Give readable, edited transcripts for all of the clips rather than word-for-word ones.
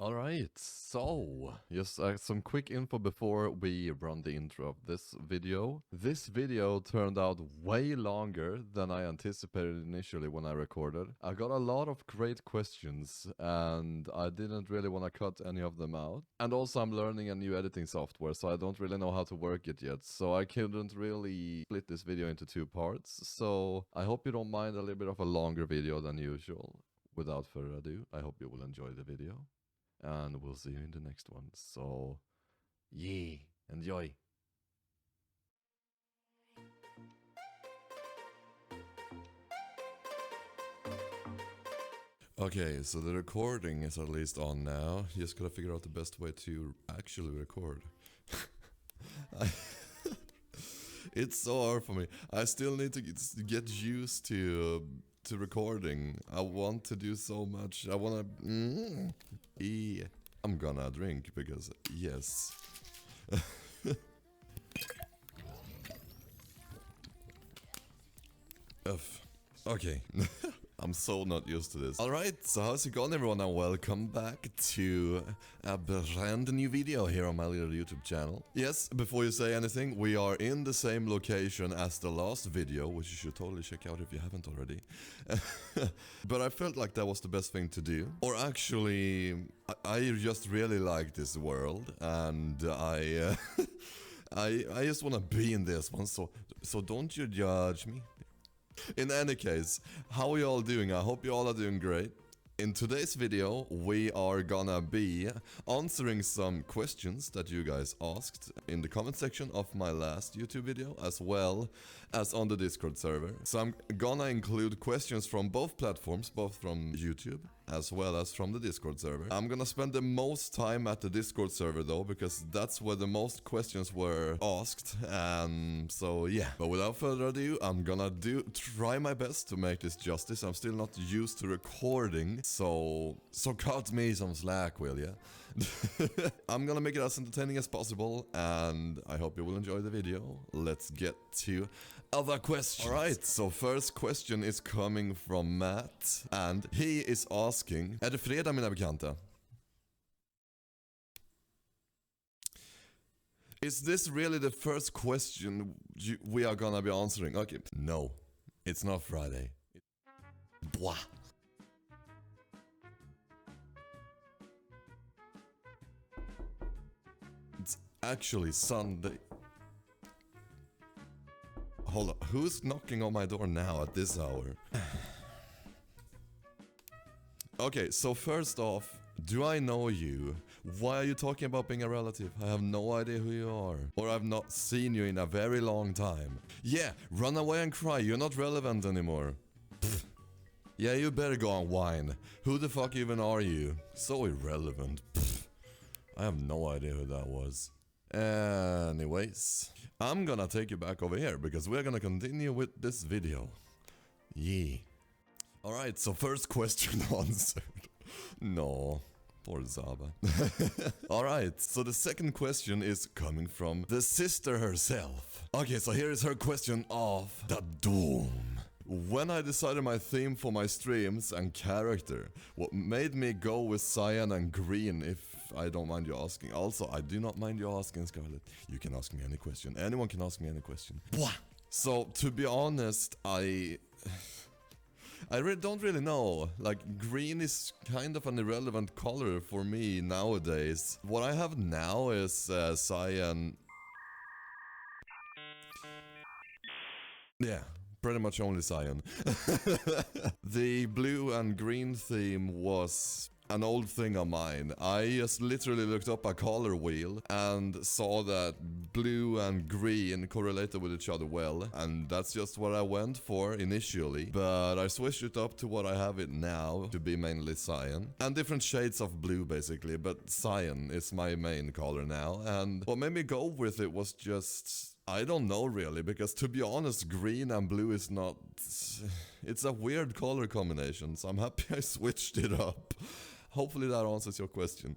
Alright, so just some quick info before we run the intro of this video. This video turned out way longer than I anticipated initially when I recorded. I got a lot of great questions and I didn't really want to cut any of them out. And also I'm learning a new editing software, so I don't really know how to work it yet. So I couldn't really split this video into two parts. So I hope you don't mind a little bit of a longer video than usual. Without further ado, I hope you will enjoy the video. And we'll see you in the next one. So, yeah, enjoy. Okay, so the recording is at least on now. Just gotta figure out the best way to actually record. It's so hard for me. I still need to get used to recording. I want to do so much. I wanna... Yeah. I'm gonna drink because, yes. Okay. I'm so not used to this. Alright, so how's it going everyone, and welcome back to a brand new video here on my little YouTube channel. Yes, before you say anything, we are in the same location as the last video, which you should totally check out if you haven't already. But I felt like that was the best thing to do. Or actually, I just really like this world, and I just wanna be in this one, so don't you judge me. In any case, how are you all doing? I hope you all are doing great. In today's video, we are gonna be answering some questions that you guys asked in the comment section of my last YouTube video, as well as on the Discord server. So I'm gonna include questions from both platforms, both from YouTube as well as from the Discord server. I'm gonna spend the most time at the Discord server though, because that's where the most questions were asked, and so yeah. But without further ado, I'm gonna try my best to make this justice. I'm still not used to recording, so cut me some slack, will ya? I'm gonna make it as entertaining as possible, and I hope you will enjoy the video. Let's get to other questions. Alright, so first question is coming from Matt, and he is asking: är det fredag mina bekanta? Is this really the first question we are gonna be answering? Okay, no, it's not Friday. Blah. It's actually Sunday. Hold on, who's knocking on my door now at this hour? Okay, so first off, do I know you? Why are you talking about being a relative? I have no idea who you are. Or I've not seen you in a very long time. Yeah, run away and cry, you're not relevant anymore. Pfft. Yeah, you better go and whine. Who the fuck even are you? So irrelevant. Pfft. I have no idea who that was. Anyways, I'm gonna take you back over here because we're gonna continue with this video. Yeah. Alright, so first question answered. No, poor Zaba. Alright, so the second question is coming from the sister herself. Okay, so here is her question of the doom. When I decided my theme for my streams and character, what made me go with cyan and green, if I don't mind you asking. Also, I do not mind you asking, Scarlett. You can ask me any question. Anyone can ask me any question. Blah. So, to be honest, I don't really know. Like, green is kind of an irrelevant color for me nowadays. What I have now is cyan. Yeah, pretty much only cyan. The blue and green theme was an old thing of mine. I just literally looked up a color wheel and saw that blue and green correlated with each other well, and that's just what I went for initially, but I switched it up to what I have it now to be mainly cyan, and different shades of blue basically, but cyan is my main color now, and what made me go with it was just... I don't know really, because to be honest, green and blue is not... It's a weird color combination, so I'm happy I switched it up. Hopefully that answers your question.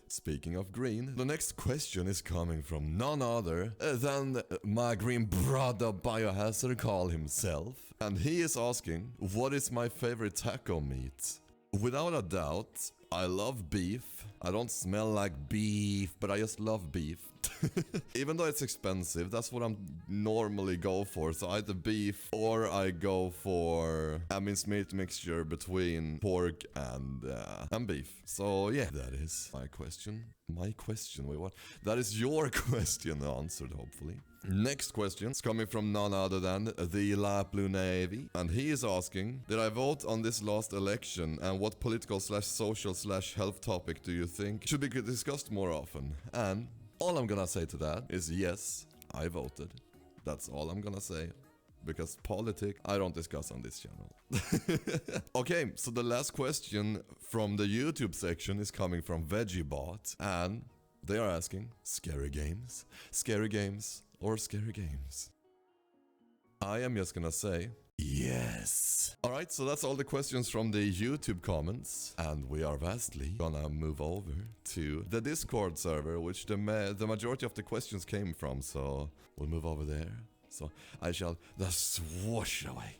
Speaking of green, the next question is coming from none other than my green brother Biohazard Carl himself. And he is asking, what is my favorite taco meat? Without a doubt, I love beef. I don't smell like beef, but I just love beef. Even though it's expensive, that's what I'm normally go for. So either beef or I go for a minced meat mixture between pork and beef. So yeah, that is my question. My question, wait, what? That is your question answered, hopefully. Next question is coming from none other than the La Blue Navy. And he is asking, did I vote on this last election? And what political / social / health topic do you think should be discussed more often? And all I'm gonna say to that is yes, I voted. That's all I'm gonna say. Because politics, I don't discuss on this channel. Okay, so the last question from the YouTube section is coming from VeggieBot. And they are asking, scary games? Scary games or scary games? I am just gonna say, yes. Alright, so that's all the questions from the YouTube comments. And we are vastly gonna move over to the Discord server, which the majority of the questions came from. So we'll move over there. So I shall just swoosh away.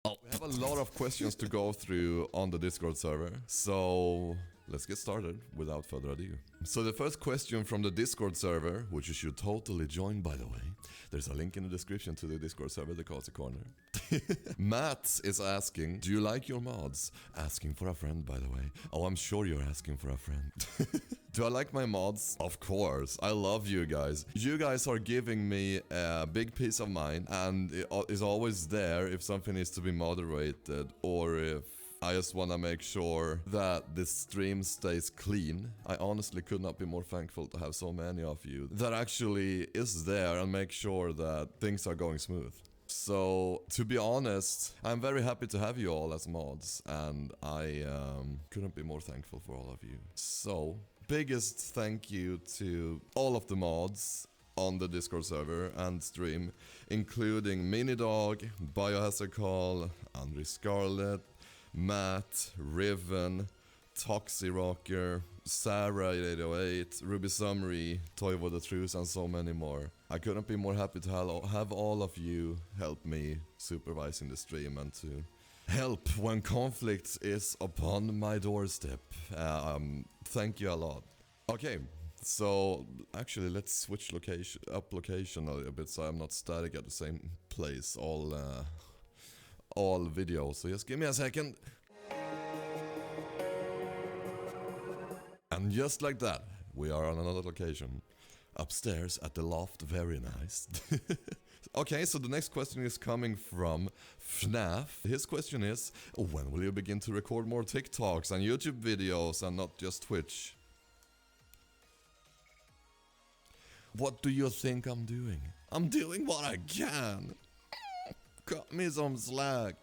Oh, we have a lot of questions to go through on the Discord server. So let's get started without further ado. So the first question from the Discord server, which you should totally join by the way. There's a link in the description to the Discord server, the Cozy Corner. Matt is asking, do you like your mods? Asking for a friend, by the way. Oh, I'm sure you're asking for a friend. Do I like my mods? Of course. I love you guys. You guys are giving me a big peace of mind and it is always there if something needs to be moderated or if I just want to make sure that this stream stays clean. I honestly could not be more thankful to have so many of you that actually is there and make sure that things are going smooth. So, to be honest, I'm very happy to have you all as mods and I couldn't be more thankful for all of you. So, biggest thank you to all of the mods on the Discord server and stream, including Minidog, Biohazard Call, Andre Scarlet, Matt, Riven, Toxirocker, Sarah808, Ruby Summary, Toivo the Truth, and so many more. I couldn't be more happy to have all of you help me supervising the stream and to help when conflict is upon my doorstep. Thank you a lot. Okay, so actually let's switch location a little bit so I'm not static at the same place all videos. So just give me a second. And just like that, we are on another location. Upstairs at the loft, very nice. Okay, so the next question is coming from FNAF. His question is, when will you begin to record more TikToks and YouTube videos and not just Twitch? What do you think I'm doing? I'm doing what I can. Cut me some slack.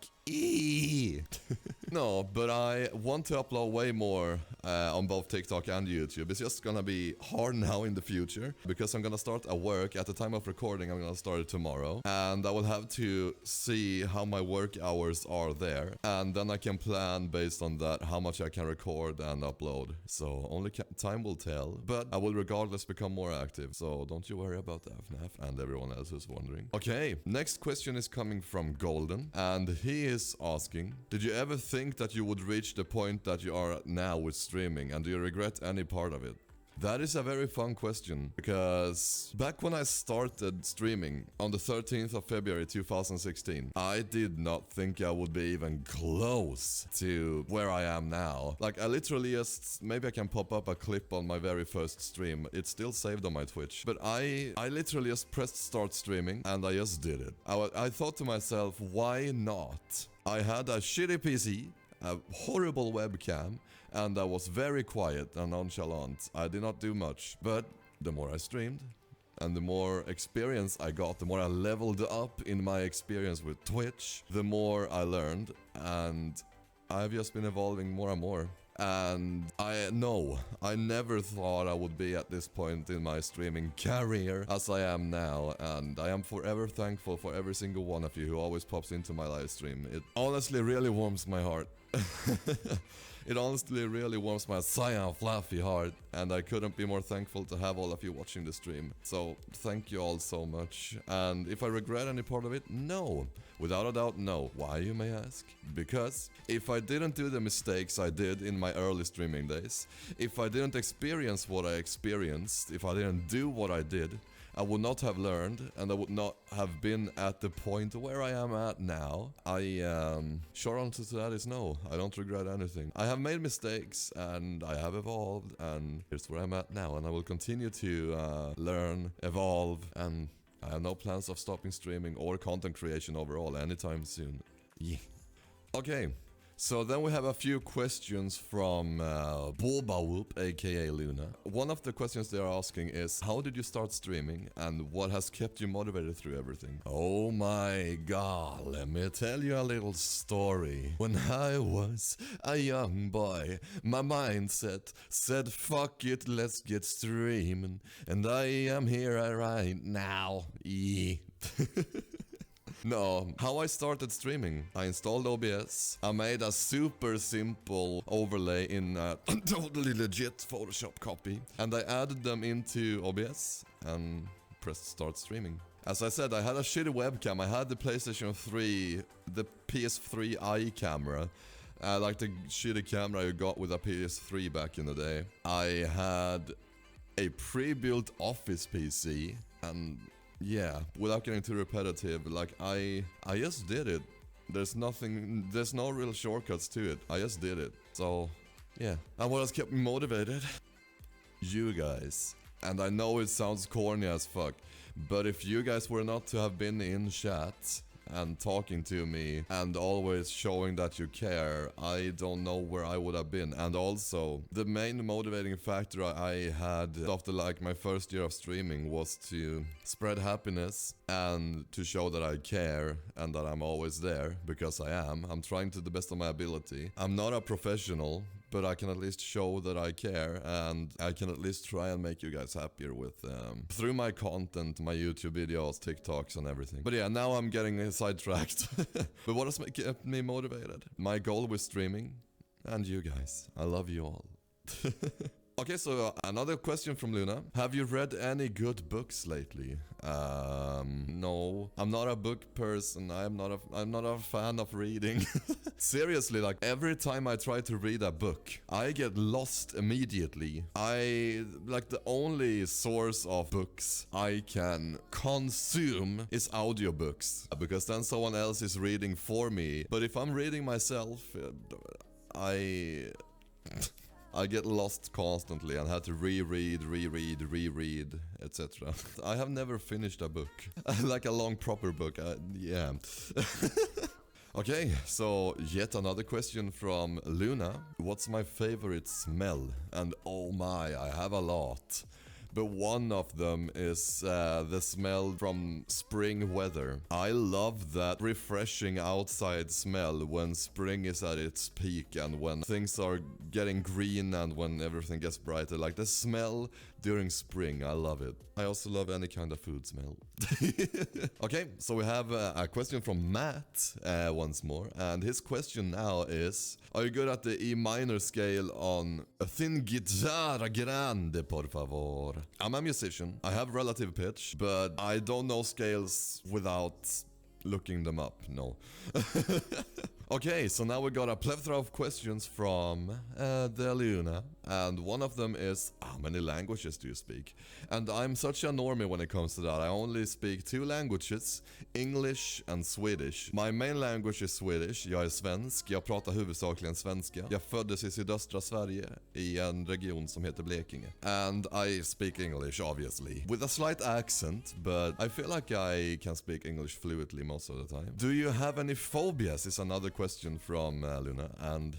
No, but I want to upload way more on both TikTok and YouTube. It's just gonna be hard now in the future because I'm gonna start at work. At the time of recording, I'm gonna start it tomorrow. And I will have to see how my work hours are there. And then I can plan based on that how much I can record and upload. So only time will tell. But I will regardless become more active. So don't you worry about that, FNAF and everyone else who's wondering. Okay, next question is coming from Golden. And he is asking, did you ever think that you would reach the point that you are at now with streaming, and do you regret any part of it? That is a very fun question, because back when I started streaming on the 13th of February 2016, I did not think I would be even close to where I am now. Like, I literally just, maybe I can pop up a clip on my very first stream. It's still saved on my Twitch. But I literally just pressed start streaming, and I just did it. I thought to myself, why not? I had a shitty PC, a horrible webcam, and I was very quiet and nonchalant. I did not do much, but the more I streamed and the more experience I got, the more I leveled up in my experience with Twitch, the more I learned, and I've just been evolving more and more. And I never thought I would be at this point in my streaming career as I am now, and I am forever thankful for every single one of you who always pops into my live stream. It honestly really warms my heart. It honestly really warms my cyan fluffy heart, and I couldn't be more thankful to have all of you watching the stream. So thank you all so much. And if I regret any part of it, no. Without a doubt, no. Why, you may ask? Because if I didn't do the mistakes I did in my early streaming days, if I didn't experience what I experienced, if I didn't do what I did, I would not have learned, and I would not have been at the point where I am at now. Short answer to that is no. I don't regret anything. I have made mistakes, and I have evolved, and here's where I'm at now. And I will continue to learn, evolve, and I have no plans of stopping streaming or content creation overall anytime soon. Yeah. Okay. So then we have a few questions from Bobawoop, aka Luna. One of the questions they are asking is, how did you start streaming and what has kept you motivated through everything? Oh my god, let me tell you a little story. When I was a young boy, my mindset said fuck it, let's get streaming. And I am here right now. Yeah. No, how I started streaming. I installed OBS. I made a super simple overlay in a totally legit Photoshop copy. And I added them into OBS and pressed start streaming. As I said, I had a shitty webcam. I had the PlayStation 3, the PS3 i camera. Like the shitty camera you got with a PS3 back in the day. I had a pre-built office PC and... yeah, without getting too repetitive, like I just did it. There's no real shortcuts to it. I just did it. So, yeah. And what has kept me motivated? You guys. And I know it sounds corny as fuck, but if you guys were not to have been in chat and talking to me and always showing that you care, I don't know where I would have been. And also, the main motivating factor I had after like my first year of streaming was to spread happiness and to show that I care and that I'm always there, because I am. I'm trying to the best of my ability. I'm not a professional, but I can at least show that I care, and I can at least try and make you guys happier with through my content, my YouTube videos, TikToks and everything. But yeah, now I'm getting sidetracked. But what has kept me motivated? My goal with streaming, and you guys. I love you all. Okay, so another question from Luna. Have you read any good books lately? No. I'm not a book person. I'm not a fan of reading. Seriously, like every time I try to read a book, I get lost immediately. Like the only source of books I can consume is audiobooks, because then someone else is reading for me. But if I'm reading myself, I get lost constantly and had to reread, etc. I have never finished a book. Like a long proper book, yeah. Okay, so yet another question from Luna. What's my favorite smell? And oh my, I have a lot. But one of them is the smell from spring weather. I love that refreshing outside smell when spring is at its peak and when things are getting green and when everything gets brighter. Like the smell during spring, I love it. I also love any kind of food smell. Okay, so we have a question from Matt once more. And his question now is, are you good at the E minor scale on a thin guitarra grande, por favor? I'm a musician. I have relative pitch, but I don't know scales without looking them up, no. Okay, so now we got a plethora of questions from the Luna, and one of them is, how many languages do you speak? And I'm such a normie when it comes to that. I only speak 2 languages, English and Swedish. My main language is Swedish. Jag är svensk, jag pratar huvudsakligen svenska. Jag föddes i sydöstra Sverige i en region som heter Blekinge. And I speak English, obviously, with a slight accent, but I feel like I can speak English fluently most of the time. Do you have any phobias is another question from Luna, and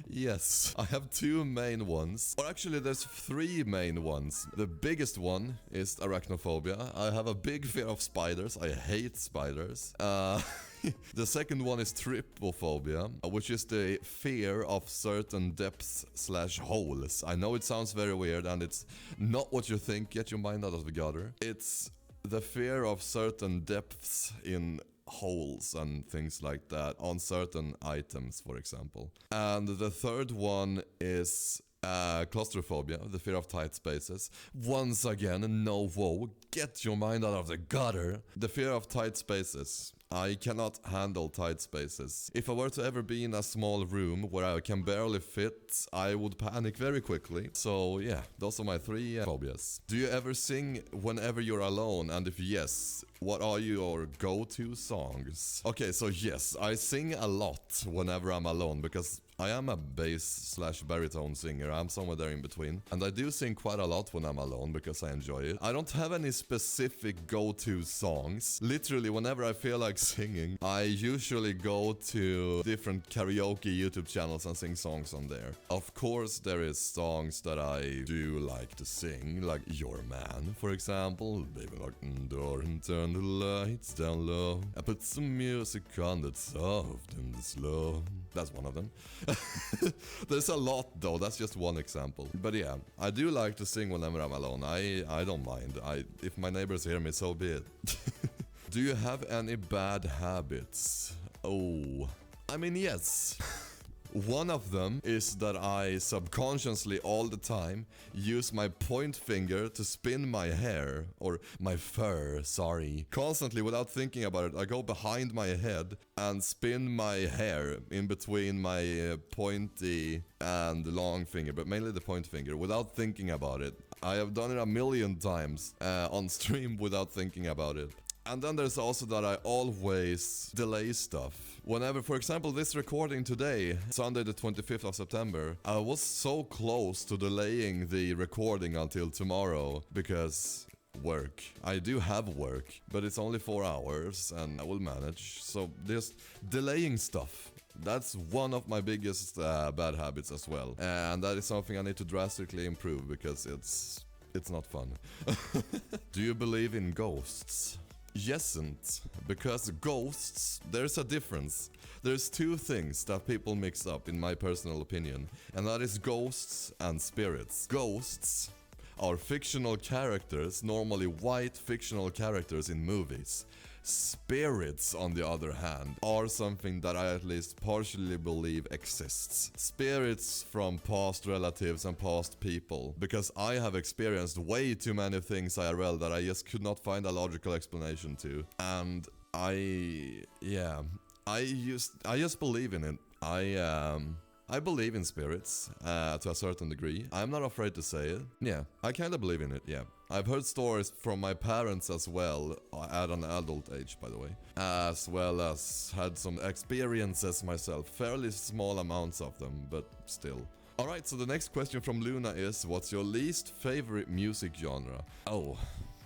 yes, I have 2 main ones. Or actually, there's 3 main ones. The biggest one is arachnophobia. I have a big fear of spiders. I hate spiders. The second one is trypophobia, which is the fear of certain depths/holes. I know it sounds very weird, and it's not what you think. Get your mind out of the gutter. It's the fear of certain depths in holes and things like that on certain items, for example. And the third one is claustrophobia, the fear of tight spaces. Once again, no whoa, get your mind out of the gutter. The fear of tight spaces. I cannot handle tight spaces. If I were to ever be in a small room where I can barely fit, I would panic very quickly. So yeah, those are my 3 phobias. Do you ever sing whenever you're alone? And if yes, what are your go-to songs? Okay, so yes, I sing a lot whenever I'm alone because I am a bass/baritone singer. I'm somewhere there in between. And I do sing quite a lot when I'm alone because I enjoy it. I don't have any specific go-to songs. Literally, whenever I feel like singing, I usually go to different karaoke YouTube channels and sing songs on there. Of course, there is songs that I do like to sing, like Your Man, for example. Baby, lock the door and turn the lights down low. I put some music on that's soft and slow. That's one of them. There's a lot though, that's just one example. But yeah, I do like to sing whenever I'm alone. I don't mind. If my neighbors hear me, so be it. Do you have any bad habits? Oh, I mean, yes. One of them is that I subconsciously all the time use my point finger to spin my hair, or my fur, sorry. Constantly without thinking about it, I go behind my head and spin my hair in between my pointy and long finger, but mainly the point finger, without thinking about it. I have done it a million times on stream without thinking about it. And then there's also that I always delay stuff. Whenever, for example, this recording today, Sunday the 25th of September, I was so close to delaying the recording until tomorrow because work. I do have work, but it's only 4 hours and I will manage. So just delaying stuff. That's one of my biggest bad habits as well. And that is something I need to drastically improve because it's not fun. Do you believe in ghosts? Yesn't, because ghosts, there's a difference. There's 2 things that people mix up in my personal opinion, and that is ghosts and spirits. Ghosts are fictional characters, normally white fictional characters in movies. Spirits, on the other hand, are something that I at least partially believe exists. Spirits from past relatives and past people. Because I have experienced way too many things IRL that I just could not find a logical explanation to. And I just believe in it. I believe in spirits, to a certain degree. I'm not afraid to say it. Yeah, I kinda believe in it, yeah. I've heard stories from my parents as well, at an adult age, by the way. As well as had some experiences myself, fairly small amounts of them, but still. Alright, so the next question from Luna is, what's your least favorite music genre? Oh,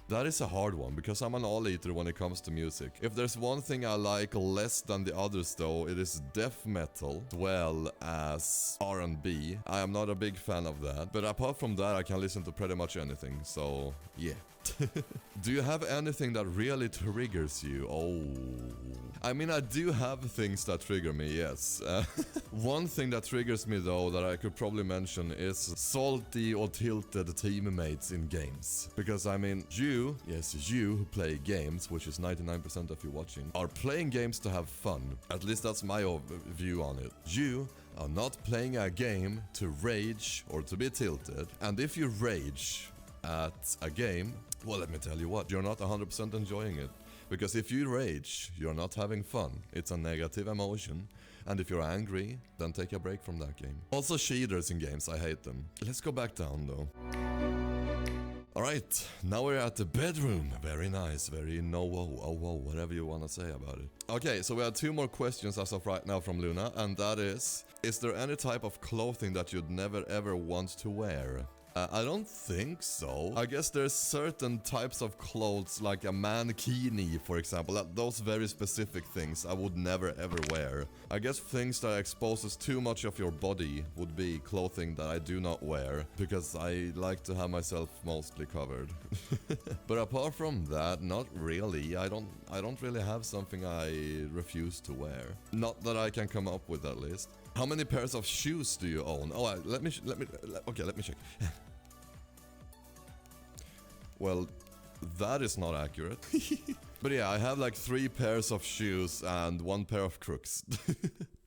that is a hard one, because I'm an all-eater when it comes to music. If there's one thing I like less than the others though, it is death metal, as well as R&B. I am not a big fan of that, but apart from that I can listen to pretty much anything, so yeah. Do you have anything that really triggers you? Oh, I mean, I do have things that trigger me, yes. One thing that triggers me though that I could probably mention is salty or tilted teammates in games. Because I mean, you who play games, which is 99% of you watching, are playing games to have fun. At least that's my view on it. You are not playing a game to rage or to be tilted. And if you rage at a game, well, let me tell you what, you're not 100% enjoying it. Because if you rage, you're not having fun. It's a negative emotion. And if you're angry, then take a break from that game. Also cheaters in games, I hate them. Let's go back down though. Alright, now we're at the bedroom. Very nice, very no whoa, oh whoa, whatever you want to say about it. Okay, so we have 2 more questions as of right now from Luna, and that is there any type of clothing that you'd never ever want to wear? I don't think so. I guess there's certain types of clothes, like a mankini, for example. Those very specific things I would never ever wear. I guess things that exposes too much of your body would be clothing that I do not wear, because I like to have myself mostly covered. But apart from that, not really. I don't really have something I refuse to wear. Not that I can come up with, at least. How many pairs of shoes do you own? Oh, let me check. Well, that is not accurate. But yeah, I have like 3 pairs of shoes and 1 pair of crooks.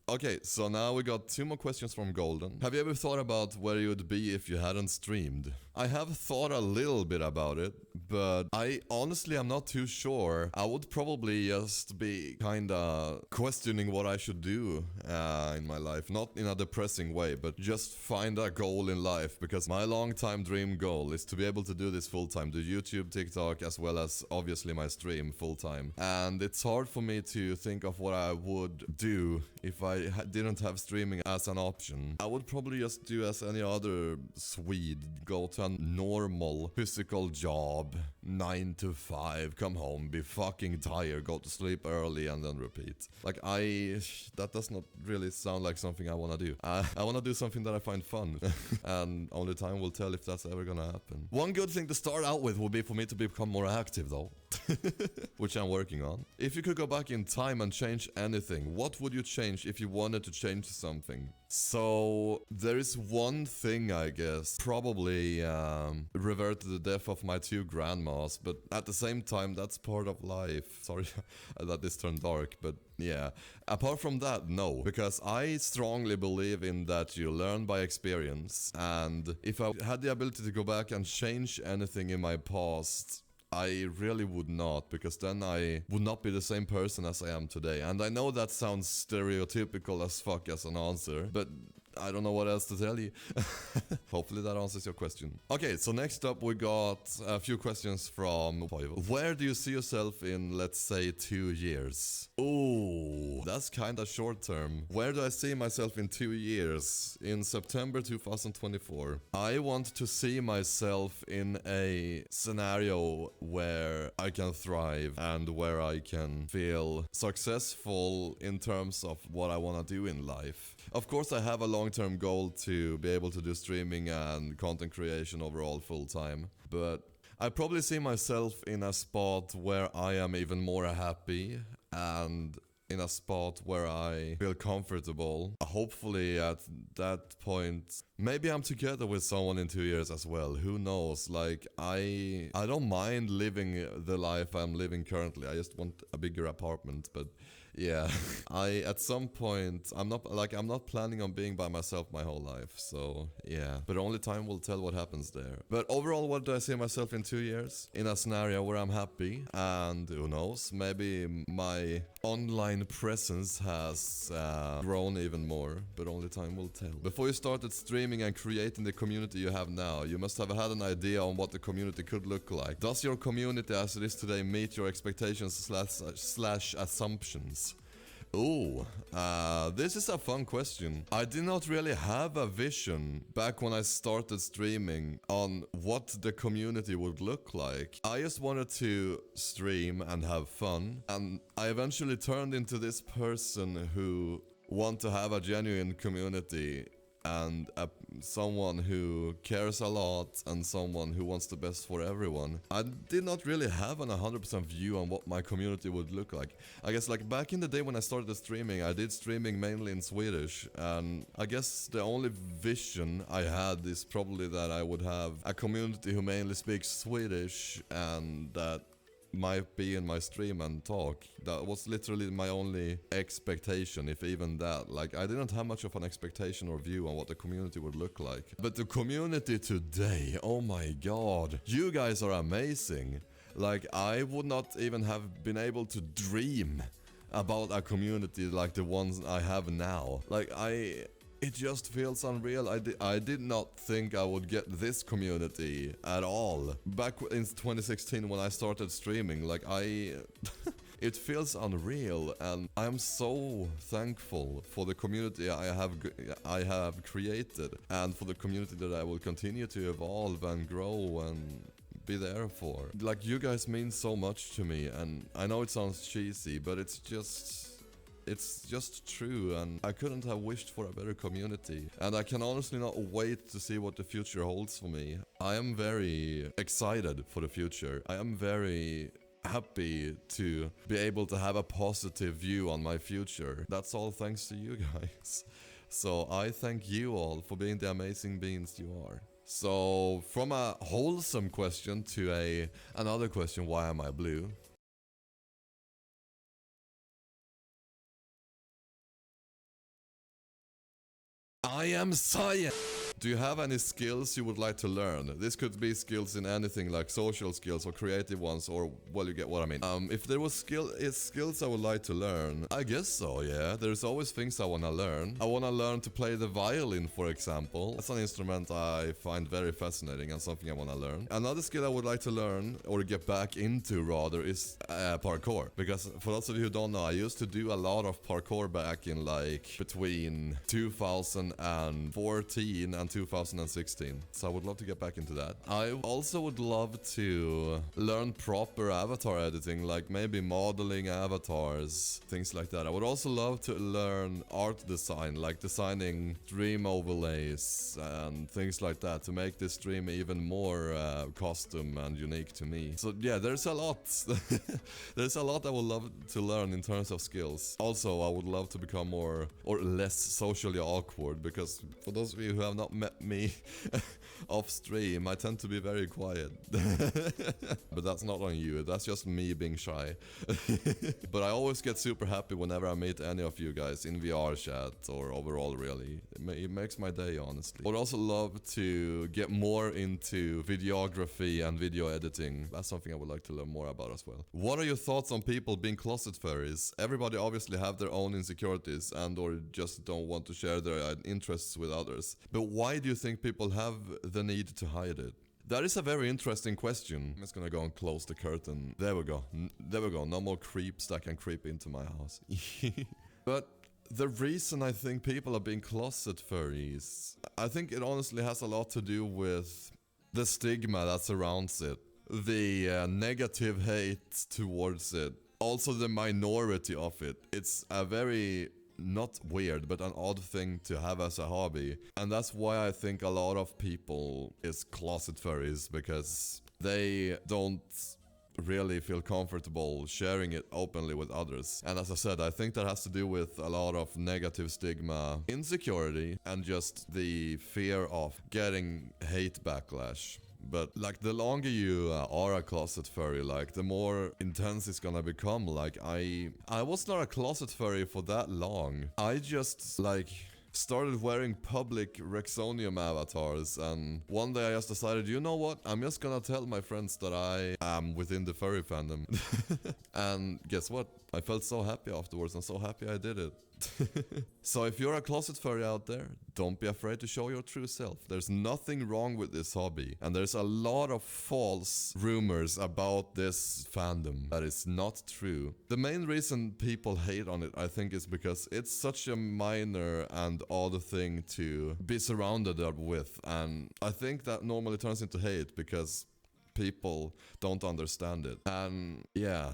Okay, so now we got 2 more questions from Golden. Have you ever thought about where you would be if you hadn't streamed? I have thought a little bit about it, but I honestly am not too sure. I would probably just be kinda questioning what I should do in my life. Not in a depressing way, but just find a goal in life. Because my long-time dream goal is to be able to do this full-time. Do YouTube, TikTok, as well as obviously my stream full-time. And it's hard for me to think of what I would do if I didn't have streaming as an option. I would probably just do as any other Swede, go to a normal physical job, 9 to 5, come home, be fucking tired, go to sleep early and then repeat. Like that does not really sound like something I wanna do. I wanna do something that I find fun. And only time will tell if that's ever gonna happen. One good thing to start out with would be for me to become more active though. Which I'm working on. If you could go back in time and change anything, what would you change if you wanted to change something? So there is one thing, I guess, probably revert to the death of my 2 grandmas, but at the same time that's part of life. Sorry that this turned dark, but yeah. Apart from that, no, because I strongly believe in that you learn by experience, and if I had the ability to go back and change anything in my past, I really would not, because then I would not be the same person as I am today. And I know that sounds stereotypical as fuck as an answer, but I don't know what else to tell you. Hopefully that answers your question. Okay, so next up we got a few questions from Pavel. Where do you see yourself in, let's say, 2 years? Ooh, that's kinda short term. Where do I see myself in 2 years? In September 2024. I want to see myself in a scenario where I can thrive and where I can feel successful in terms of what I want to do in life. Of course, I have a long-term goal to be able to do streaming and content creation overall full-time, but I probably see myself in a spot where I am even more happy and in a spot where I feel comfortable. Hopefully at that point, maybe I'm together with someone in 2 years as well. Who knows? Like I don't mind living the life I'm living currently. I just want a bigger apartment, but yeah, at some point, I'm not planning on being by myself my whole life, so yeah. But only time will tell what happens there. But overall, what do I see myself in 2 years? In a scenario where I'm happy, and who knows, maybe my online presence has grown even more, but only time will tell. Before you started streaming and creating the community you have now, you must have had an idea on what the community could look like. Does your community as it is today meet your expectations slash assumptions? Ooh, this is a fun question. I did not really have a vision back when I started streaming on what the community would look like. I just wanted to stream and have fun, and I eventually turned into this person who want to have a genuine community and someone who cares a lot and someone who wants the best for everyone. I did not really have an 100% view on what my community would look like. I guess like back in the day when I started streaming, I did streaming mainly in Swedish, and I guess the only vision I had is probably that I would have a community who mainly speaks Swedish and that might be in my stream and talk. That was literally my only expectation, if even that. Like, I didn't have much of an expectation or view on what the community would look like. But the community today, oh my god, you guys are amazing. Like, I would not even have been able to dream about a community like the ones I have now. Like, it just feels unreal. I did not think I would get this community at all. Back in 2016 when I started streaming, like it feels unreal, and I'm so thankful for the community I have created, and for the community that I will continue to evolve and grow and be there for. Like, you guys mean so much to me, and I know it sounds cheesy, but it's just true, and I couldn't have wished for a better community. And I can honestly not wait to see what the future holds for me. I am very excited for the future. I am very happy to be able to have a positive view on my future. That's all thanks to you guys. So I thank you all for being the amazing beings you are. So from a wholesome question to another question, why am I blue? I am science. Do you have any skills you would like to learn? This could be skills in anything like social skills or creative ones, or well, you get what I mean. If there was skills I would like to learn, I guess so, yeah. There's always things I want to learn. I want to learn to play the violin, for example. That's an instrument I find very fascinating and something I want to learn. Another skill I would like to learn, or get back into rather, is parkour. Because for those of you who don't know, I used to do a lot of parkour back in like between 2014 and 2016. So I would love to get back into that. I also would love to learn proper avatar editing, like maybe modeling avatars, things like that. I would also love to learn art design, like designing stream overlays and things like that to make this stream even more custom and unique to me. So yeah, there's a lot. There's a lot I would love to learn in terms of skills. Also, I would love to become more or less socially awkward, because for those of you who have not met me off stream, I tend to be very quiet. But that's not on you, that's just me being shy. But I always get super happy whenever I meet any of you guys in VR chat or overall, really. It makes my day, honestly. I would also love to get more into videography and video editing. That's something I would like to learn more about as well. What are your thoughts on people being closet furries? Everybody obviously have their own insecurities and or just don't want to share their interests with others. But why do you think people have the need to hide it? That is a very interesting question. I'm just gonna go and close the curtain. There we go. There we go. No more creeps that can creep into my house. But the reason I think people are being closet furries, I think it honestly has a lot to do with the stigma that surrounds it. The negative hate towards it. Also the minority of it. It's a very, not weird, but an odd thing to have as a hobby. And that's why I think a lot of people is closet furries, because they don't really feel comfortable sharing it openly with others. And as I said, I think that has to do with a lot of negative stigma, insecurity, and just the fear of getting hate backlash. But like the longer you are a closet furry, like the more intense it's gonna become. Like I was not a closet furry for that long. I just like started wearing public Rexonium avatars, and one day I just decided, you know what, I'm just gonna tell my friends that I am within the furry fandom. And guess what? I felt so happy afterwards, and so happy I did it. So if you're a closet furry out there, don't be afraid to show your true self. There's nothing wrong with this hobby, and there's a lot of false rumors about this fandom that is not true. The main reason people hate on it, I think, is because it's such a minor and odd thing to be surrounded with, and I think that normally turns into hate because people don't understand it. And yeah,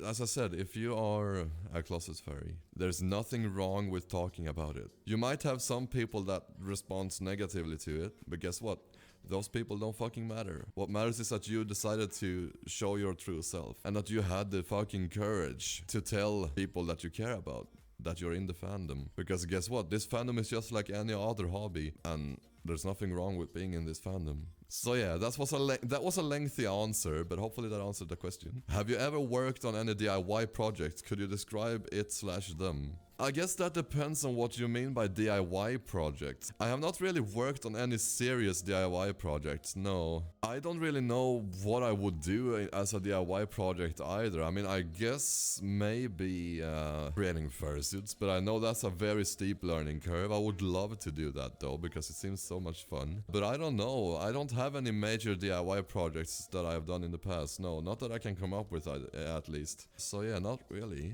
as I said, if you are a closet furry, there's nothing wrong with talking about it. You might have some people that respond negatively to it, but guess what? Those people don't fucking matter. What matters is that you decided to show your true self, and that you had the fucking courage to tell people that you care about that you're in the fandom. Because guess what? This fandom is just like any other hobby, and there's nothing wrong with being in this fandom. So yeah, that was a lengthy answer, but hopefully that answered the question. Have you ever worked on any DIY projects? Could you describe it/them? I guess that depends on what you mean by DIY projects. I have not really worked on any serious DIY projects, no. I don't really know what I would do as a DIY project either. I mean, I guess maybe creating fursuits, but I know that's a very steep learning curve. I would love to do that though, because it seems so much fun. But I don't know, I don't have any major DIY projects that I've done in the past. No, not that I can come up with at least. So yeah, not really.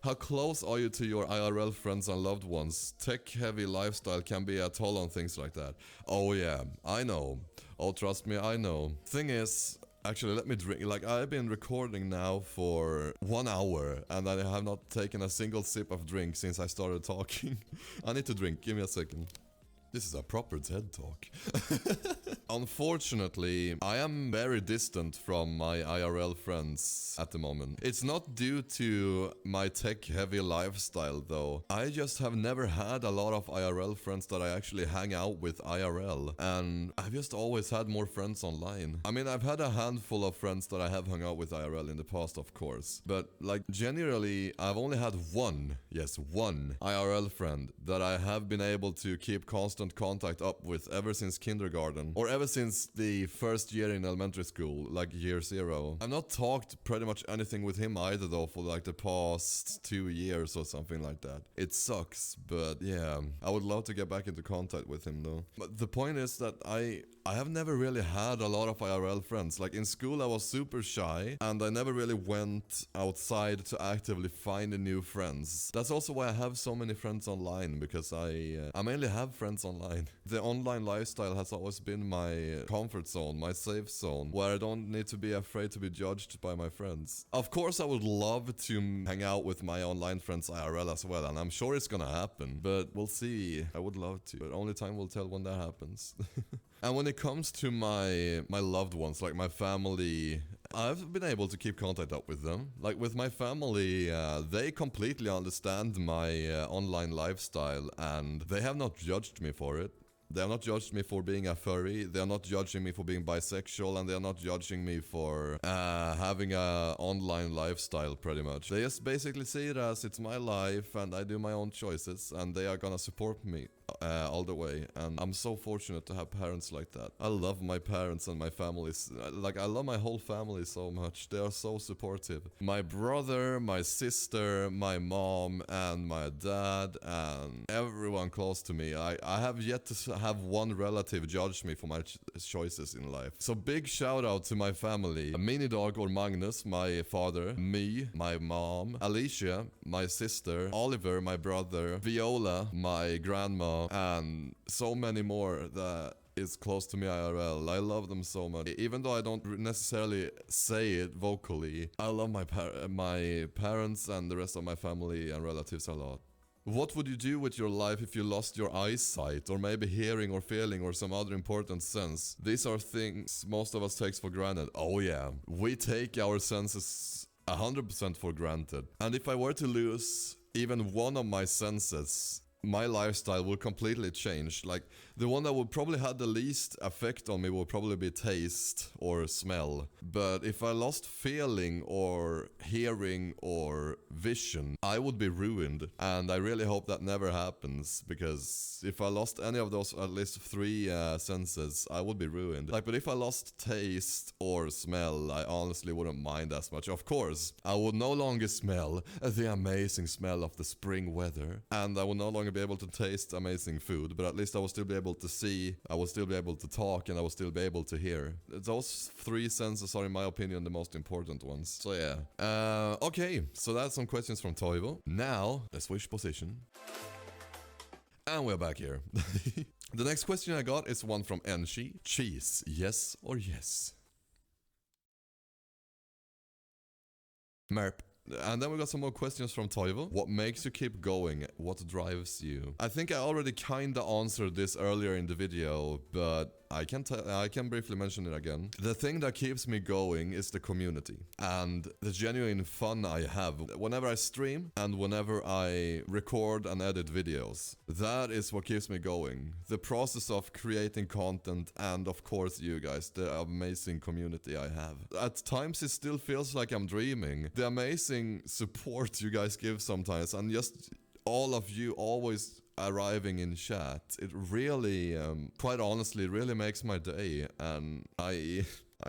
How close are you to your IRL friends and loved ones? Tech-heavy lifestyle can be a toll on things like that. Oh yeah, I know. Oh, trust me, I know. Thing is, actually, let me drink. Like, I've been recording now for 1 hour, and I have not taken a single sip of drink since I started talking. I need to drink, give me a second. This is a proper TED talk. Unfortunately, I am very distant from my IRL friends at the moment. It's not due to my tech-heavy lifestyle, though. I just have never had a lot of IRL friends that I actually hang out with IRL, and I've just always had more friends online. I mean, I've had a handful of friends that I have hung out with IRL in the past, of course, but like generally, I've only had one, yes, one IRL friend that I have been able to keep constant contact up with ever since kindergarten, or ever since the first year in elementary school, like year 0. I've not talked pretty much anything with him either though for like the past 2 years or something like that. It sucks, but yeah, I would love to get back into contact with him though. But the point is that I have never really had a lot of IRL friends. Like in school I was super shy and I never really went outside to actively find new friends. That's also why I have so many friends online, because I mainly have friends online. The online lifestyle has always been my comfort zone, my safe zone, where I don't need to be afraid to be judged by my friends. Of course I would love to hang out with my online friends IRL as well, and I'm sure it's gonna happen, but we'll see. I would love to, but only time will tell when that happens. And when it comes to my loved ones, like my family, I've been able to keep contact up with them. Like with my family, they completely understand my online lifestyle and they have not judged me for it. They have not judged me for being a furry, they are not judging me for being bisexual, and they are not judging me for having a online lifestyle pretty much. They just basically see it as it's my life and I do my own choices and they are gonna support me all the way, and I'm so fortunate to have parents like that. I love my parents and my families, like I love my whole family so much. They are so supportive. My brother, my sister, my mom, and my dad, and everyone close to me. I have yet to have one relative judge me for my choices in life. So big shout out to my family. Mini Dog or Magnus, my father, me, my mom, Alicia, my sister, Oliver, my brother, Viola, my grandma, and so many more that is close to me IRL. I love them so much. Even though I don't necessarily say it vocally, I love my parents and the rest of my family and relatives a lot. What would you do with your life if you lost your eyesight, or maybe hearing or feeling or some other important sense? These are things most of us takes for granted. Oh yeah, we take our senses 100% for granted. And if I were to lose even one of my senses, my lifestyle will completely change. Like, the one that would probably have the least effect on me will probably be taste or smell. But if I lost feeling or hearing or vision, I would be ruined. And I really hope that never happens, because if I lost any of those at least 3 senses, I would be ruined. Like, but if I lost taste or smell, I honestly wouldn't mind as much. Of course, I would no longer smell the amazing smell of the spring weather, and I would no longer be able to taste amazing food, but at least I will still be able to see, I will still be able to talk, and I will still be able to hear. Those 3 senses are, in my opinion, the most important ones. So yeah. Okay, so that's some questions from Toivo. Now, let's switch position. And we're back here. The next question I got is one from Enshi. Cheese, yes or yes? Merp. And then we got some more questions from Toivo. What makes you keep going? What drives you? I think I already kinda answered this earlier in the video, but I can briefly mention it again. The thing that keeps me going is the community and the genuine fun I have whenever I stream and whenever I record and edit videos. That is what keeps me going. The process of creating content, and of course you guys, the amazing community I have. At times it still feels like I'm dreaming. The amazing support you guys give sometimes, and just all of you always arriving in chat, it really, quite honestly, really makes my day, and I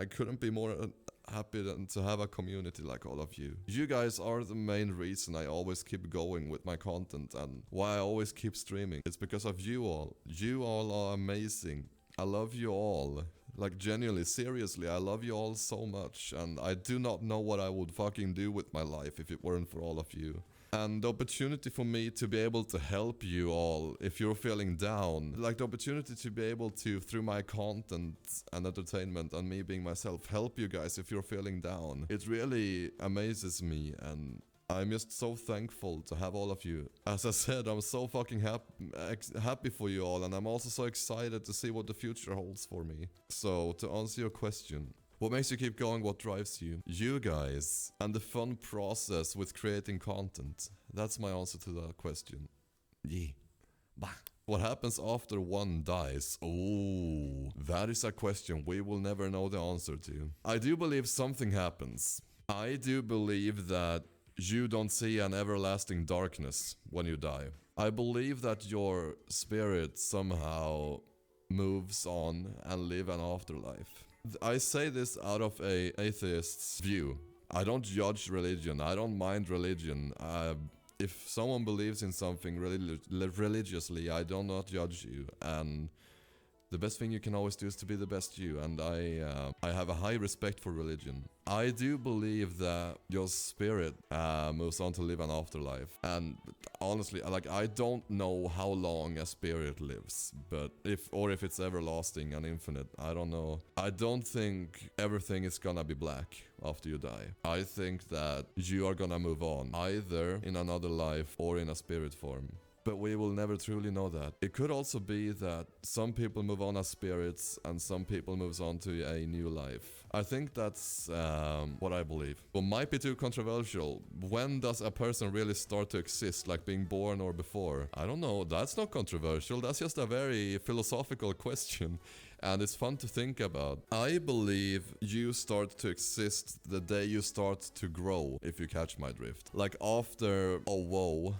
couldn't be more happy than to have a community like all of you. You guys are the main reason I always keep going with my content and why I always keep streaming. It's because of you all. You all are amazing. I love you all. Like, genuinely, seriously, I love you all so much, and I do not know what I would fucking do with my life if it weren't for all of you. And the opportunity for me to be able to help you all if you're feeling down, like the opportunity to be able to, through my content and entertainment and me being myself, help you guys if you're feeling down. It really amazes me, and I'm just so thankful to have all of you. As I said, I'm so fucking happy for you all, and I'm also so excited to see what the future holds for me. So, to answer your question, what makes you keep going? What drives you? You guys, and the fun process with creating content. That's my answer to that question. Yeah. Bah. What happens after one dies? Oh, that is a question we will never know the answer to. I do believe something happens. I do believe that you don't see an everlasting darkness when you die. I believe that your spirit somehow moves on and live an afterlife. I say this out of a atheist's view. I don't judge religion. I don't mind religion. If someone believes in something religiously, I do not judge you. And the best thing you can always do is to be the best you. And I have a high respect for religion. I do believe that your spirit moves on to live an afterlife. And honestly, like, I don't know how long a spirit lives, but if it's everlasting and infinite, I don't know. I don't think everything is gonna be black after you die. I think that you are gonna move on, either in another life or in a spirit form. But we will never truly know that. It could also be that some people move on as spirits and some people moves on to a new life. I think that's what I believe. Well, might be too controversial. When does a person really start to exist, like being born or before? I don't know. That's not controversial. That's just a very philosophical question. And it's fun to think about. I believe you start to exist the day you start to grow, if you catch my drift. Like after, oh whoa,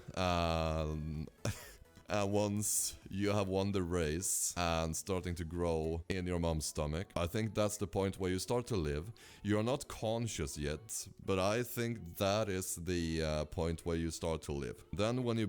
once you have won the race and starting to grow in your mom's stomach, I think that's the point where you start to live. You're not conscious yet, but I think that is the point where you start to live. Then when you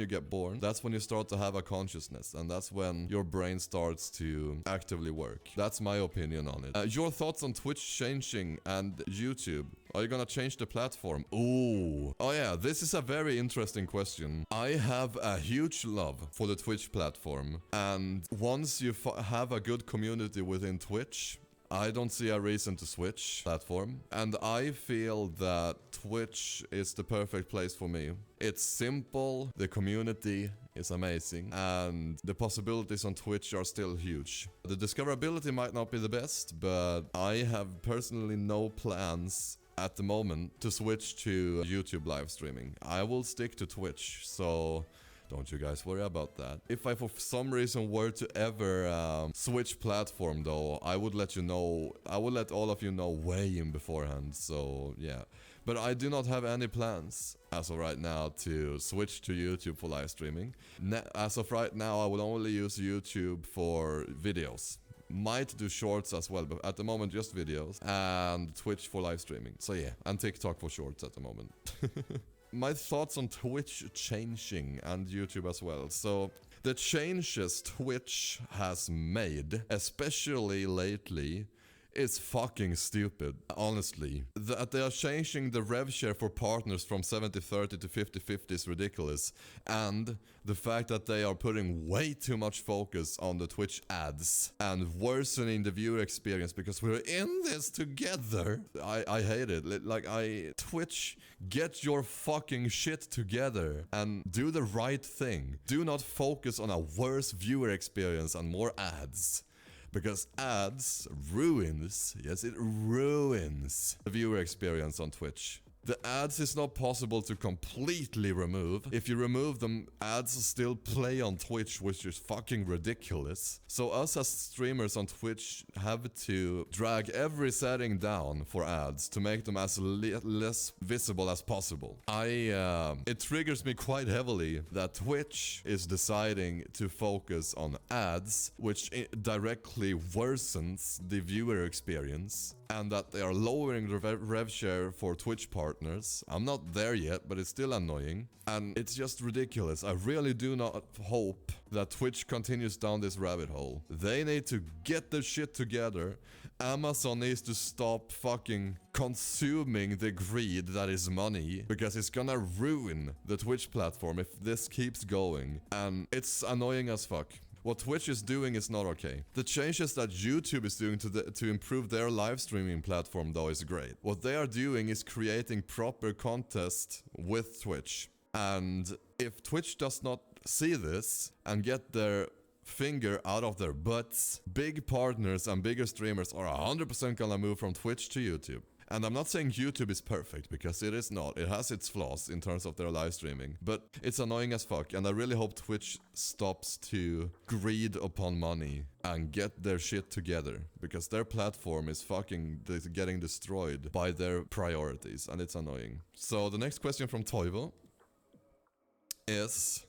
get born, that's when you start to have a consciousness, and that's when your brain starts to actively work. That's my opinion on it. Your thoughts on Twitch changing and YouTube? Are you gonna change the platform? Ooh. Oh yeah, this is a very interesting question. I have a huge love for the Twitch platform, and once you have a good community within Twitch, I don't see a reason to switch platform, and I feel that Twitch is the perfect place for me. It's simple, the community is amazing, and the possibilities on Twitch are still huge. The discoverability might not be the best, but I have personally no plans at the moment to switch to YouTube live streaming. I will stick to Twitch, so don't you guys worry about that. If I for some reason were to ever switch platform though, I would let you know. I would let all of you know way in beforehand, so yeah. But I do not have any plans as of right now to switch to YouTube for live streaming. As of right now, I will only use YouTube for videos. Might do shorts as well, but at the moment just videos, and Twitch for live streaming. So yeah, and TikTok for shorts at the moment. My thoughts on Twitch changing and YouTube as well. So the changes Twitch has made, especially lately, is fucking stupid, honestly. That they are changing the rev share for partners from 70-30 to 50-50 is ridiculous. And the fact that they are putting way too much focus on the Twitch ads and worsening the viewer experience because we're in this together. I hate it. Like, Twitch, get your fucking shit together and do the right thing. Do not focus on a worse viewer experience and more ads. Because ads ruins, yes, it ruins the viewer experience on Twitch. The ads is not possible to completely remove. If you remove them, ads still play on Twitch, which is fucking ridiculous. So us as streamers on Twitch have to drag every setting down for ads to make them as less visible as possible. It triggers me quite heavily that Twitch is deciding to focus on ads, which directly worsens the viewer experience, and that they are lowering the rev share for Twitch partners. I'm not there yet, but it's still annoying. And it's just ridiculous. I really do not hope that Twitch continues down this rabbit hole. They need to get their shit together. Amazon needs to stop fucking consuming the greed that is money, because it's gonna ruin the Twitch platform if this keeps going. And it's annoying as fuck. What Twitch is doing is not okay. The changes that YouTube is doing to improve their live streaming platform though is great. What they are doing is creating proper contest with Twitch. And if Twitch does not see this and get their finger out of their butts, big partners and bigger streamers are 100% gonna move from Twitch to YouTube. And I'm not saying YouTube is perfect, because it is not. It has its flaws in terms of their live streaming. But it's annoying as fuck, and I really hope Twitch stops to greed upon money and get their shit together. Because their platform is fucking getting destroyed by their priorities, and it's annoying. So the next question from Toivo is,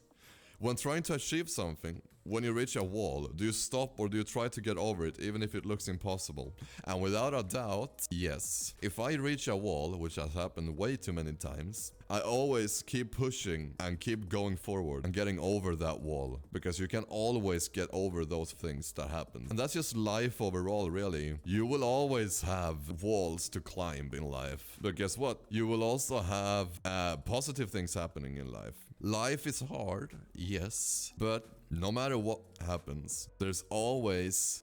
when trying to achieve something, when you reach a wall, do you stop or do you try to get over it even if it looks impossible? And without a doubt, yes. If I reach a wall, which has happened way too many times, I always keep pushing and keep going forward and getting over that wall. Because you can always get over those things that happen. And that's just life overall, really. You will always have walls to climb in life. But guess what? You will also have positive things happening in life. Life is hard, yes, but no matter what happens, there's always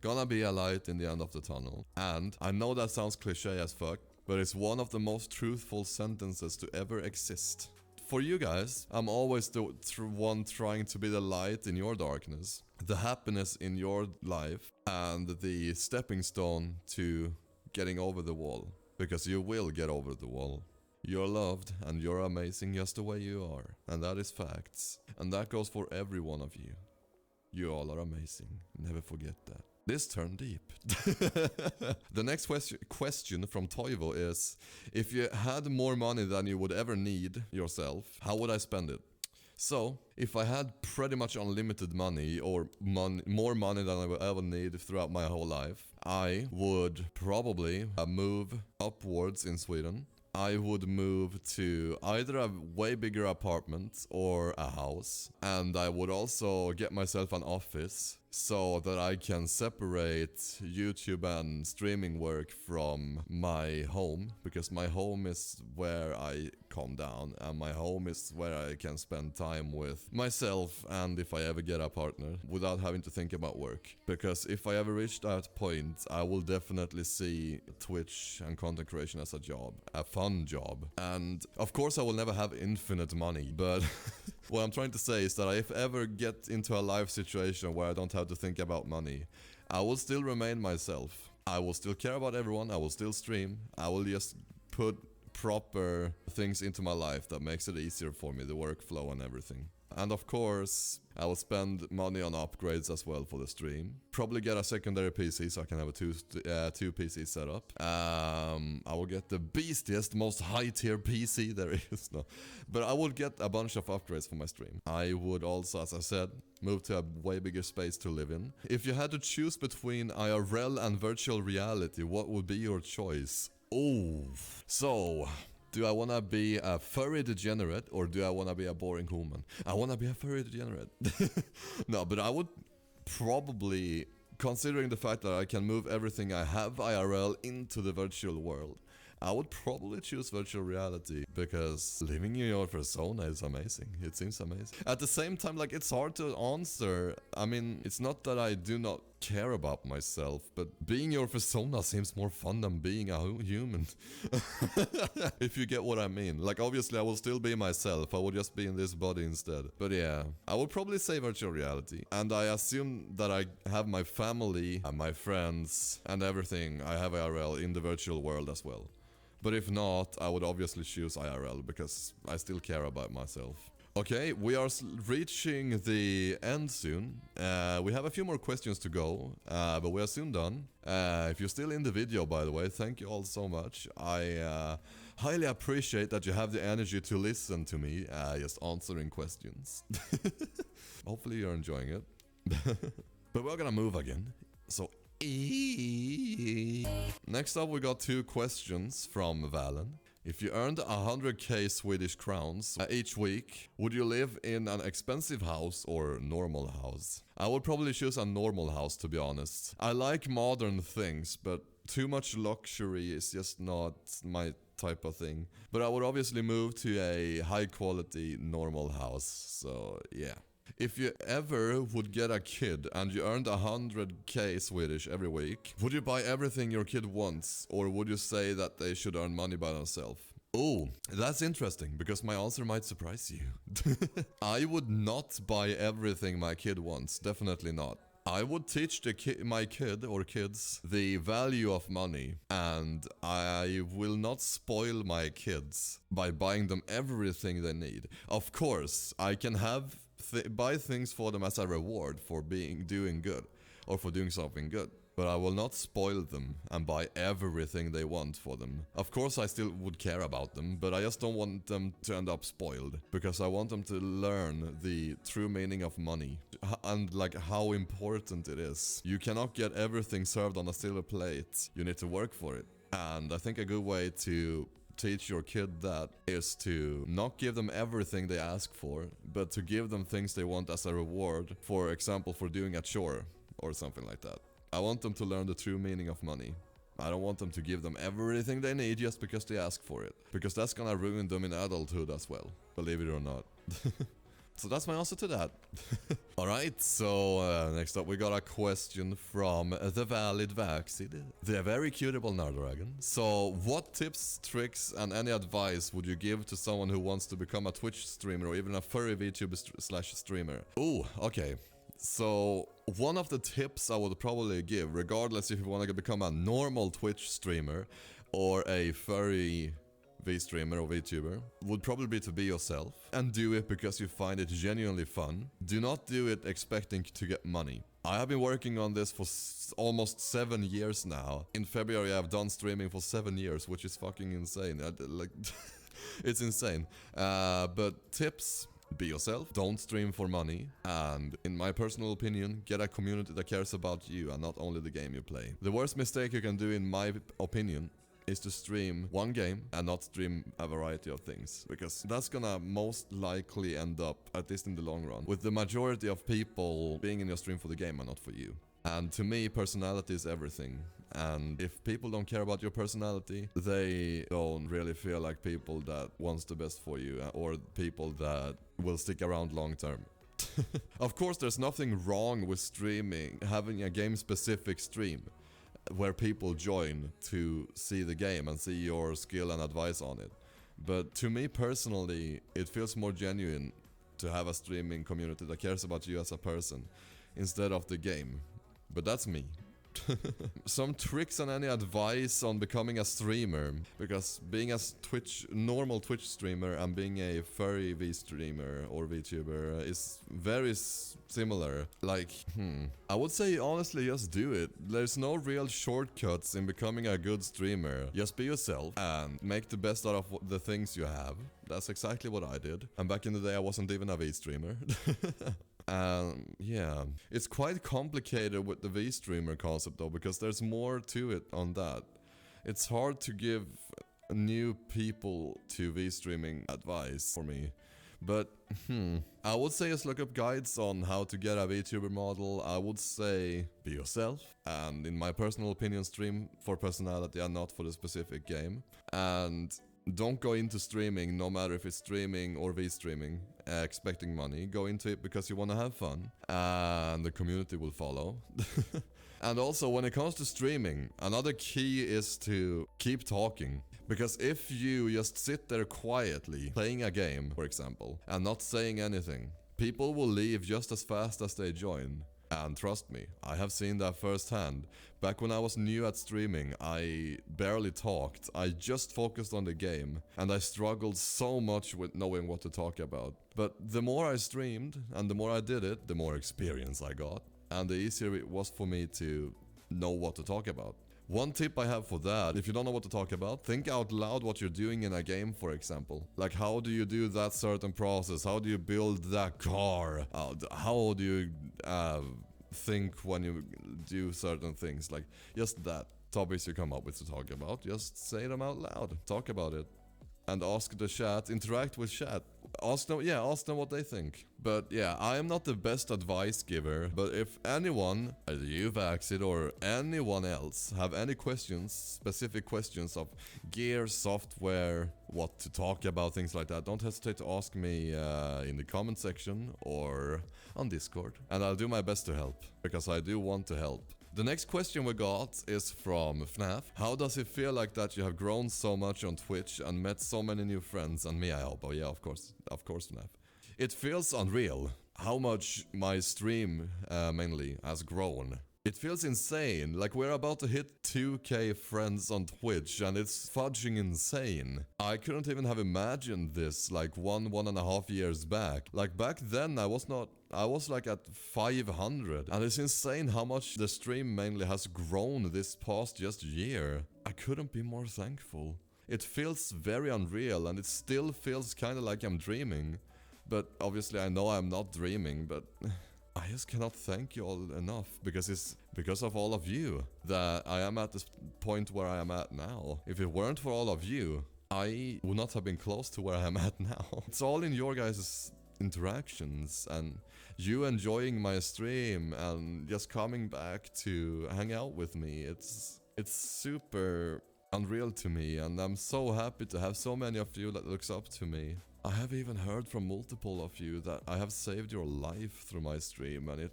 gonna be a light in the end of the tunnel. And I know that sounds cliche as fuck, but it's one of the most truthful sentences to ever exist. For you guys, I'm always the one trying to be the light in your darkness, the happiness in your life, and the stepping stone to getting over the wall. Because you will get over the wall. You're loved and you're amazing just the way you are. And that is facts. And that goes for every one of you. You all are amazing. Never forget that. This turned deep. The next question from Toivo is, if you had more money than you would ever need yourself, how would I spend it? So, if I had pretty much unlimited money, or more money than I would ever need throughout my whole life, I would probably move upwards in Sweden. I would move to either a way bigger apartment or a house. And I would also get myself an office so that I can separate YouTube and streaming work from my home. Because my home is where I calm down, and my home is where I can spend time with myself, and if I ever get a partner, without having to think about work. Because if I ever reach that point, I will definitely see Twitch and content creation as a job, a fun job. And of course I will never have infinite money, but what I'm trying to say is that if I ever get into a life situation where I don't have to think about money, I will still remain myself. I will still care about everyone, I will still stream, I will just put proper things into my life that makes it easier for me, the workflow and everything. And of course, I will spend money on upgrades as well for the stream. Probably get a secondary PC so I can have a two PC setup. I will get the beastiest, most high-tier PC there is. No. But I would get a bunch of upgrades for my stream. I would also, as I said, move to a way bigger space to live in. If you had to choose between IRL and virtual reality, what would be your choice? Oh, so... do I wanna be a furry degenerate or do I wanna be a boring human? I wanna be a furry degenerate. No, but I would probably, considering the fact that I can move everything I have IRL into the virtual world, I would probably choose virtual reality because living in your persona is amazing. It seems amazing. At the same time, like, it's hard to answer. I mean, it's not that I do not care about myself, but being your persona seems more fun than being a human. If you get what I mean. Like, obviously I will still be myself. I will just be in this body instead. But yeah, I would probably say virtual reality. And I assume that I have my family and my friends and everything I have IRL in the virtual world as well. But if not, I would obviously choose IRL because I still care about myself. Okay, we are reaching the end soon. We have a few more questions to go, but we are soon done. If you're still in the video, by the way, thank you all so much. I highly appreciate that you have the energy to listen to me just answering questions. Hopefully you're enjoying it. But we're gonna move again. So next up we got two questions from Allan. If you earned 100k Swedish crowns each week, would you live in an expensive house or normal house? I would probably choose a normal house, to be honest. I like modern things, but too much luxury is just not my type of thing. But I would obviously move to a high quality normal house, so yeah. If you ever would get a kid and you earned 100k Swedish every week, would you buy everything your kid wants, or would you say that they should earn money by themselves? Oh, that's interesting, because my answer might surprise you. I would not buy everything my kid wants, definitely not. I would teach my kid or kids the value of money, and I will not spoil my kids by buying them everything they need. Of course, I can buy things for them as a reward for doing good or for doing something good. But I will not spoil them and buy everything they want for them. Of course I still would care about them, but I just don't want them to end up spoiled. Because I want them to learn the true meaning of money. And like how important it is. You cannot get everything served on a silver plate. You need to work for it. And I think a good way to teach your kid that is to not give them everything they ask for, but to give them things they want as a reward. For example, for doing a chore or something like that. I want them to learn the true meaning of money. I don't want them to give them everything they need just because they ask for it. Because that's gonna ruin them in adulthood as well. Believe it or not. So that's my answer to that. Alright, so next up we got a question from the Valid Vaxid. The very cutable Nardragon. So what tips, tricks and any advice would you give to someone who wants to become a Twitch streamer or even a furry VTuber / streamer? Oh, okay. So, one of the tips I would probably give, regardless if you want to become a normal Twitch streamer or a furry V-streamer or VTuber, would probably be to be yourself and do it because you find it genuinely fun. Do not do it expecting to get money. I have been working on this for almost 7 years now. In February I've done streaming for 7 years, which is fucking insane. It's insane. But tips... Be yourself, don't stream for money, and in my personal opinion, get a community that cares about you and not only the game you play. The worst mistake you can do, in my opinion, is to stream one game and not stream a variety of things. Because that's gonna most likely end up, at least in the long run, with the majority of people being in your stream for the game and not for you. And to me, personality is everything. And if people don't care about your personality, they don't really feel like people that wants the best for you or people that will stick around long term. Of course, there's nothing wrong with streaming, having a game-specific stream where people join to see the game and see your skill and advice on it. But to me personally, it feels more genuine to have a streaming community that cares about you as a person instead of the game. But that's me. Some tricks and any advice on becoming a streamer, because being a normal Twitch streamer and being a furry V-streamer or VTuber is very similar. Like, I would say honestly just do it. There's no real shortcuts in becoming a good streamer. Just be yourself and make the best out of the things you have. That's exactly what I did. And back in the day I wasn't even a V-streamer. Yeah, it's quite complicated with the V-streamer concept though, because there's more to it on that. It's hard to give new people to V-streaming advice for me. But, I would say just look up guides on how to get a VTuber model. I would say be yourself. And in my personal opinion, stream for personality and not for the specific game. And don't go into streaming, no matter if it's streaming or V-streaming, expecting money. Go into it because you want to have fun, and the community will follow. And also, when it comes to streaming, another key is to keep talking. Because if you just sit there quietly, playing a game, for example, and not saying anything, people will leave just as fast as they join. And trust me, I have seen that firsthand. Back when I was new at streaming, I barely talked. I just focused on the game, and I struggled so much with knowing what to talk about. But the more I streamed, and the more I did it, the more experience I got. And the easier it was for me to know what to talk about. One tip I have for that, if you don't know what to talk about, think out loud what you're doing in a game, for example. Like, how do you do that certain process? How do you build that car? How do you think when you do certain things? Like, just that. Topics you come up with to talk about, just say them out loud. Talk about it. And ask the chat, interact with chat. ask them what they think. But yeah, I am not the best advice giver, but if anyone, either you Vaxit or anyone else, have any questions, specific questions of gear, software, what to talk about, things like that, don't hesitate to ask me in the comment section or on Discord. And I'll do my best to help, because I do want to help. The next question we got is from FNAF. How does it feel like that you have grown so much on Twitch and met so many new friends, and me I hope? Oh yeah, of course FNAF. It feels unreal how much my stream mainly has grown. It feels insane, like we're about to hit 2k friends on Twitch and it's fudging insane. I couldn't even have imagined this like 1.5 years back. Like back then I was like at 500, and it's insane how much the stream mainly has grown this past just year. I couldn't be more thankful. It feels very unreal, and it still feels kinda like I'm dreaming. But obviously I know I'm not dreaming, but I just cannot thank you all enough, because it's because of all of you that I am at this point where I am at now. If it weren't for all of you, I would not have been close to where I am at now. It's all in your guys' interactions and you enjoying my stream and just coming back to hang out with me. It's super unreal to me, and I'm so happy to have so many of you that looks up to me. I have even heard from multiple of you that I have saved your life through my stream, and it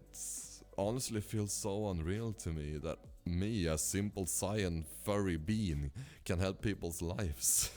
honestly feels so unreal to me that me, a simple cyan furry being, can help people's lives.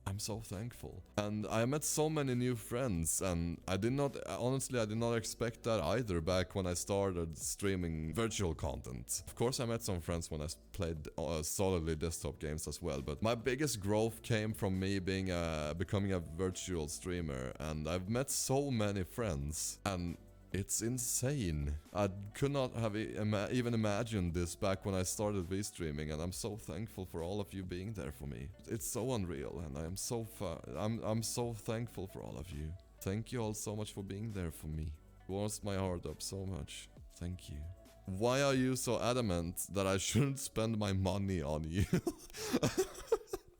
I'm so thankful. And I met so many new friends, and honestly I did not expect that either back when I started streaming virtual content. Of course I met some friends when I played solidly desktop games as well, but my biggest growth came from me becoming a virtual streamer, and I've met so many friends, and it's insane. I could not have even imagined this back when I started V-streaming, and I'm so thankful for all of you being there for me. It's so unreal, and I'm so thankful for all of you. Thank you all so much for being there for me. It warms my heart up so much. Thank you. Why are you so adamant that I shouldn't spend my money on you?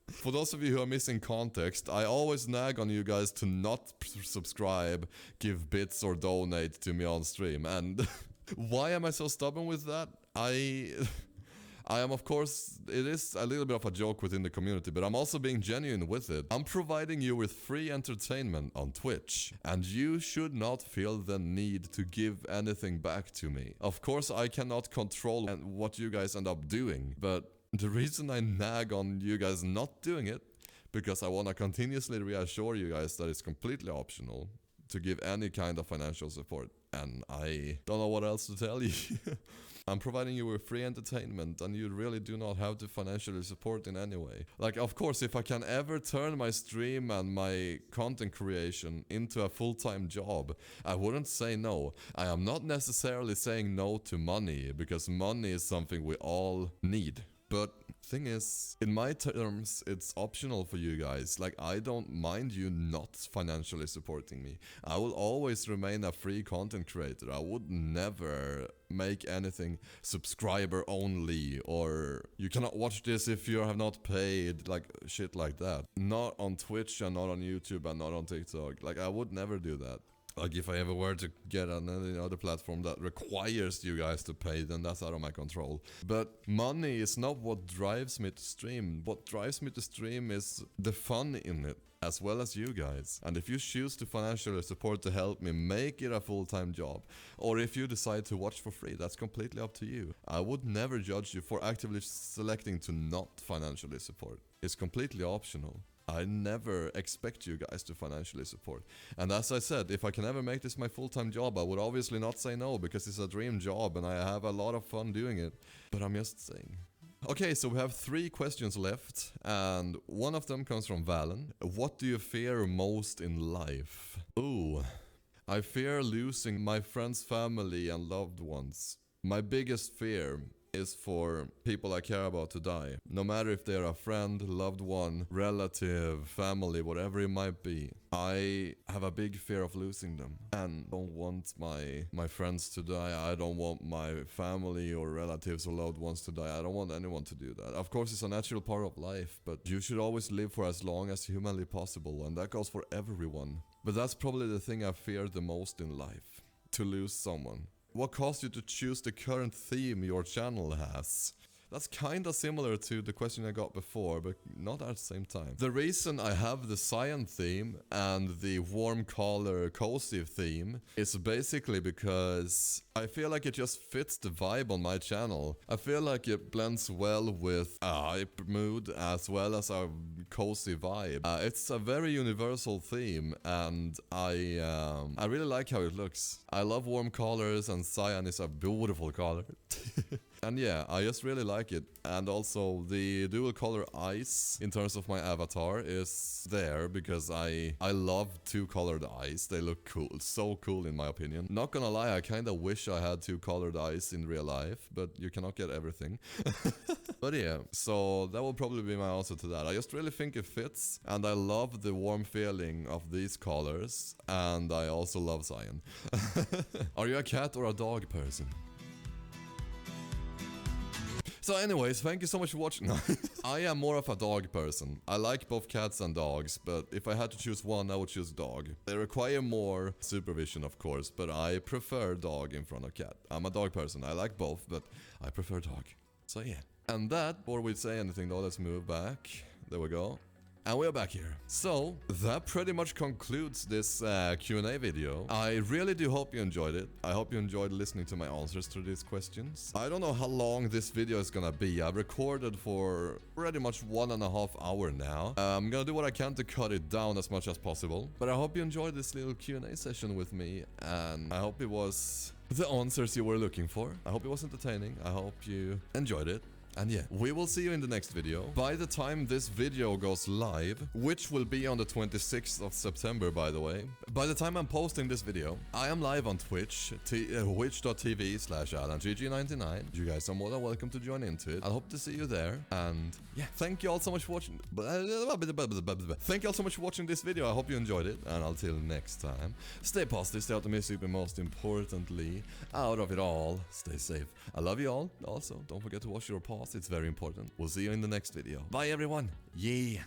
For those of you who are missing context, I always nag on you guys to not subscribe, give bits or donate to me on stream. And why am I so stubborn with that? I am, of course, it is a little bit of a joke within the community, but I'm also being genuine with it. I'm providing you with free entertainment on Twitch, and you should not feel the need to give anything back to me. Of course, I cannot control what you guys end up doing, but the reason I nag on you guys not doing it, because I want to continuously reassure you guys that it's completely optional to give any kind of financial support, and I don't know what else to tell you. I'm providing you with free entertainment, and you really do not have to financially support in any way. Like, of course, if I can ever turn my stream and my content creation into a full-time job, I wouldn't say no. I am not necessarily saying no to money, because money is something we all need. But thing is, in my terms, it's optional for you guys. Like, I don't mind you not financially supporting me. I will always remain a free content creator. I would never make anything subscriber only, or you cannot watch this if you have not paid, like shit like that. Not on Twitch and not on YouTube and not on TikTok. Like, I would never do that. Like, if I ever were to get on any other platform that requires you guys to pay, then that's out of my control. But money is not what drives me to stream. What drives me to stream is the fun in it, as well as you guys. And if you choose to financially support to help me make it a full-time job, or if you decide to watch for free, that's completely up to you. I would never judge you for actively selecting to not financially support. It's completely optional. I never expect you guys to financially support. And as I said, if I can ever make this my full-time job, I would obviously not say no, because it's a dream job and I have a lot of fun doing it. But I'm just saying. Okay, so we have 3 questions left, and one of them comes from Allan. What do you fear most in life? Ooh, I fear losing my friends, family and loved ones. My biggest fear is for people I care about to die. No matter if they're a friend, loved one, relative, family, whatever it might be. I have a big fear of losing them and don't want my friends to die. I don't want my family or relatives or loved ones to die. I don't want anyone to do that. Of course, it's a natural part of life, but you should always live for as long as humanly possible, and that goes for everyone. But that's probably the thing I fear the most in life, to lose someone. What caused you to choose the current theme your channel has? That's kinda similar to the question I got before, but not at the same time. The reason I have the cyan theme and the warm color cozy theme is basically because I feel like it just fits the vibe on my channel. I feel like it blends well with a hype mood as well as a cozy vibe. It's a very universal theme, and I really like how it looks. I love warm colors, and cyan is a beautiful color. And yeah, I just really like it. And also the dual color eyes in terms of my avatar is there because I love two colored eyes. They look cool, so cool in my opinion. Not gonna lie, I kinda wish I had two colored eyes in real life, but you cannot get everything. But yeah, so that will probably be my answer to that. I just really think it fits, and I love the warm feeling of these colors, and I also love cyan. Are you a cat or a dog person? So anyways, thank you so much for watching. I am more of a dog person. I like both cats and dogs, but if I had to choose one, I would choose dog. They require more supervision, of course, but I prefer dog in front of cat. I'm a dog person. I like both, but I prefer dog. So yeah. And that, before we say anything though, let's move back. There we go. And we're back here. So, that pretty much concludes this Q&A video. I really do hope you enjoyed it. I hope you enjoyed listening to my answers to these questions. I don't know how long this video is gonna be. I've recorded for pretty much 1.5 hours now. I'm gonna do what I can to cut it down as much as possible. But I hope you enjoyed this little Q&A session with me, and I hope it was the answers you were looking for. I hope it was entertaining. I hope you enjoyed it. And yeah, we will see you in the next video. By the time this video goes live, which will be on the 26th of September, by the way. By the time I'm posting this video, I am live on Twitch, twitch.tv/AllanGG99. You guys are more than welcome to join into it. I hope to see you there. And yeah, thank you all so much for watching. Thank you all so much for watching this video. I hope you enjoyed it. And until next time, stay positive, stay optimistic, but most importantly, out of it all, stay safe. I love you all. Also, don't forget to wash your paws. It's very important. We'll see you in the next video. Bye everyone. Yeah.